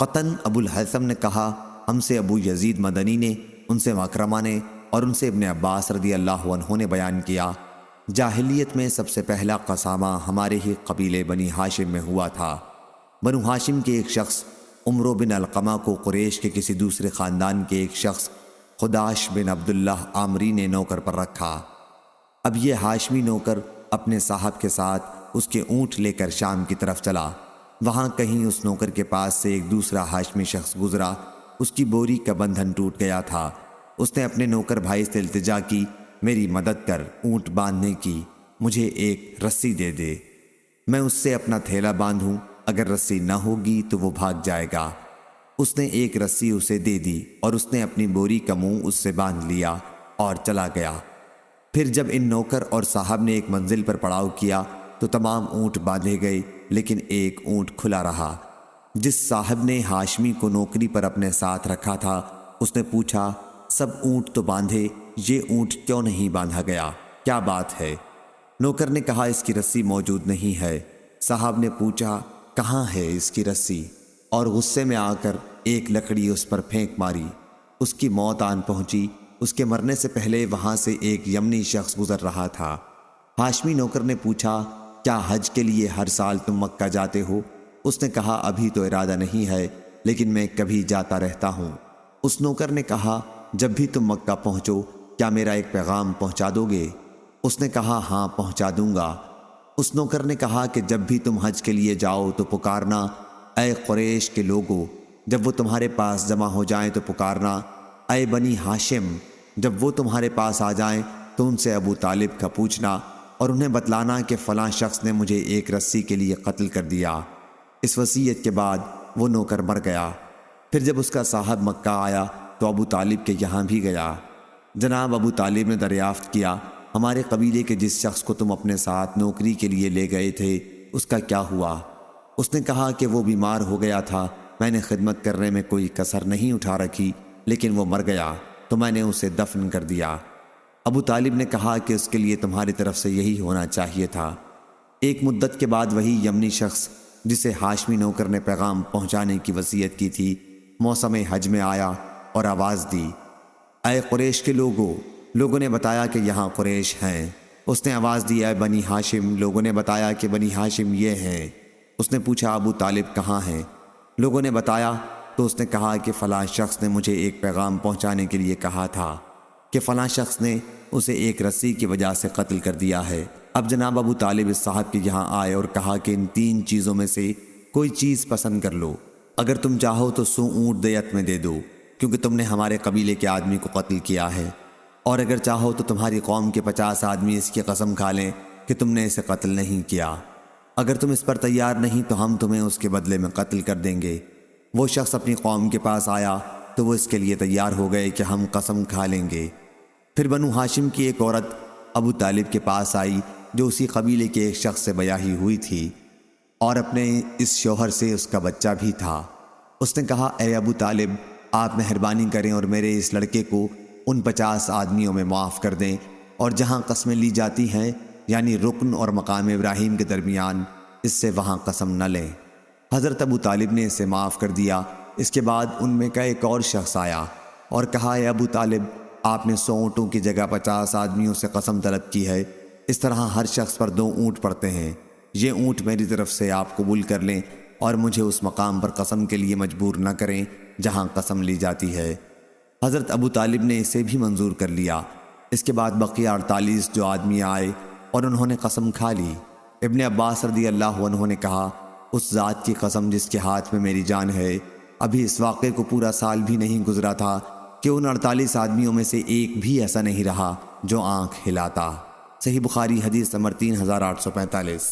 قطن ابو الحیثم نے کہا، ہم سے ابو یزید مدنی نے، ان سے مکرمہ نے اور ان سے ابن عباس رضی اللہ عنہ نے بیان کیا، جاہلیت میں سب سے پہلا قسامہ ہمارے ہی قبیلے بنی ہاشم میں ہوا تھا۔ بنو ہاشم کے ایک شخص عمرو بن علقمہ کو قریش کے کسی دوسرے خاندان کے ایک شخص خداش بن عبداللہ عامری نے نوکر پر رکھا۔ اب یہ ہاشمی نوکر اپنے صاحب کے ساتھ اس کے اونٹ لے کر شام کی طرف چلا۔ وہاں کہیں اس نوکر کے پاس سے ایک دوسرا ہاشمی شخص گزرا، اس کی بوری کا بندھن ٹوٹ گیا تھا۔ اس نے اپنے نوکر بھائی سے التجا کی، میری مدد کر اونٹ باندھنے کی، مجھے ایک رسی دے دے، میں اس سے اپنا تھیلا باندھوں، اگر رسی نہ ہوگی تو وہ بھاگ جائے گا۔ اس نے ایک رسی اسے دے دی اور اس نے اپنی بوری کا منہ اس سے باندھ لیا اور چلا گیا۔ پھر جب ان نوکر اور صاحب نے ایک منزل پر پڑاؤ کیا تو تمام اونٹ باندھے گئے، لیکن ایک اونٹ کھلا رہا۔ جس صاحب نے ہاشمی کو نوکری پر اپنے ساتھ رکھا تھا، اس نے پوچھا، سب اونٹ تو باندھے، یہ اونٹ کیوں نہیں باندھا گیا؟ کیا بات ہے؟ نوکر نے کہا، اس کی رسی موجود نہیں ہے۔ صاحب نے پوچھا، کہاں ہے اس کی رسی؟ اور غصے میں آ کر ایک لکڑی اس پر پھینک ماری۔ اس کی موت آن پہنچی۔ اس کے مرنے سے پہلے وہاں سے ایک یمنی شخص گزر رہا تھا۔ ہاشمی نوکر نے پوچھا، کیا حج کے لیے ہر سال تم مکہ جاتے ہو؟ اس نے کہا، ابھی تو ارادہ نہیں ہے، لیکن میں کبھی جاتا رہتا ہوں۔ اس نوکر نے کہا، جب بھی تم مکہ پہنچو کیا میرا ایک پیغام پہنچا دو گے؟ اس نے کہا، ہاں پہنچا دوں گا۔ اس نوکر نے کہا کہ جب بھی تم حج کے لیے جاؤ تو پکارنا، اے قریش کے لوگو، جب وہ تمہارے پاس جمع ہو جائیں تو پکارنا، اے بنی ہاشم، جب وہ تمہارے پاس آ جائیں تو ان سے ابو طالب کا پوچھنا اور انہیں بتلانا کہ فلاں شخص نے مجھے ایک رسی کے لیے قتل کر دیا۔ اس وصیت کے بعد وہ نوکر مر گیا۔ پھر جب اس کا صاحب مکہ آیا تو ابو طالب کے یہاں بھی گیا۔ جناب ابو طالب نے دریافت کیا، ہمارے قبیلے کے جس شخص کو تم اپنے ساتھ نوکری کے لیے لے گئے تھے اس کا کیا ہوا؟ اس نے کہا کہ وہ بیمار ہو گیا تھا، میں نے خدمت کرنے میں کوئی کسر نہیں اٹھا رکھی، لیکن وہ مر گیا تو میں نے اسے دفن کر دیا۔ ابو طالب نے کہا کہ اس کے لیے تمہاری طرف سے یہی ہونا چاہیے تھا۔ ایک مدت کے بعد وہی یمنی شخص جسے ہاشمی نوکر نے پیغام پہنچانے کی وصیت کی تھی، موسم حج میں آیا اور آواز دی، اے قریش کے لوگوں، لوگوں نے بتایا کہ یہاں قریش ہیں۔ اس نے آواز دی، اے بنی ہاشم، لوگوں نے بتایا کہ بنی ہاشم یہ ہیں۔ اس نے پوچھا، ابو طالب کہاں ہیں؟ لوگوں نے بتایا تو اس نے کہا کہ فلاں شخص نے مجھے ایک پیغام پہنچانے کے لیے کہا تھا کہ فلاں شخص نے اسے ایک رسی کی وجہ سے قتل کر دیا ہے۔ اب جناب ابو طالب اس صاحب کے یہاں آئے اور کہا کہ ان تین چیزوں میں سے کوئی چیز پسند کر لو، اگر تم چاہو تو 100 اونٹ دیت میں دے دو، کیونکہ تم نے ہمارے قبیلے کے آدمی کو قتل کیا ہے، اور اگر چاہو تو تمہاری قوم کے 50 آدمی اس کی قسم کھا لیں کہ تم نے اسے قتل نہیں کیا۔ اگر تم اس پر تیار نہیں تو ہم تمہیں اس کے بدلے میں قتل کر دیں گے۔ وہ شخص اپنی قوم کے پاس آیا تو وہ اس کے لیے تیار ہو گئے کہ ہم قسم کھا لیں گے۔ پھر بنو ہاشم کی ایک عورت ابو طالب کے پاس آئی جو اسی قبیلے کے ایک شخص سے بیاہی ہوئی تھی اور اپنے اس شوہر سے اس کا بچہ بھی تھا۔ اس نے کہا، اے ابو طالب، آپ مہربانی کریں اور میرے اس لڑکے کو ان 50 آدمیوں میں معاف کر دیں، اور جہاں قسمیں لی جاتی ہیں یعنی رکن اور مقام ابراہیم کے درمیان، اس سے وہاں قسم نہ لیں۔ حضرت ابو طالب نے اسے معاف کر دیا۔ اس کے بعد ان میں کا ایک اور شخص آیا اور کہا، اے ابو طالب، آپ نے 100 اونٹوں کی جگہ 50 آدمیوں سے قسم طلب کی ہے، اس طرح ہر شخص پر 2 اونٹ پڑتے ہیں، یہ اونٹ میری طرف سے آپ قبول کر لیں اور مجھے اس مقام پر قسم کے لیے مجبور نہ کریں جہاں قسم لی جاتی ہے۔ حضرت ابو طالب نے اسے بھی منظور کر لیا۔ اس کے بعد بقیہ 48 جو آدمی آئے اور انہوں نے قسم کھا لی۔ ابن عباس رضی اللہ عنہ نے کہا، اس ذات کی قسم جس کے ہاتھ میں میری جان ہے، ابھی اس واقعے کو پورا سال بھی نہیں گزرا تھا کہ ان 48 آدمیوں میں سے ایک بھی ایسا نہیں رہا جو آنکھ ہلاتا۔ صحیح بخاری حدیث نمبر 3845۔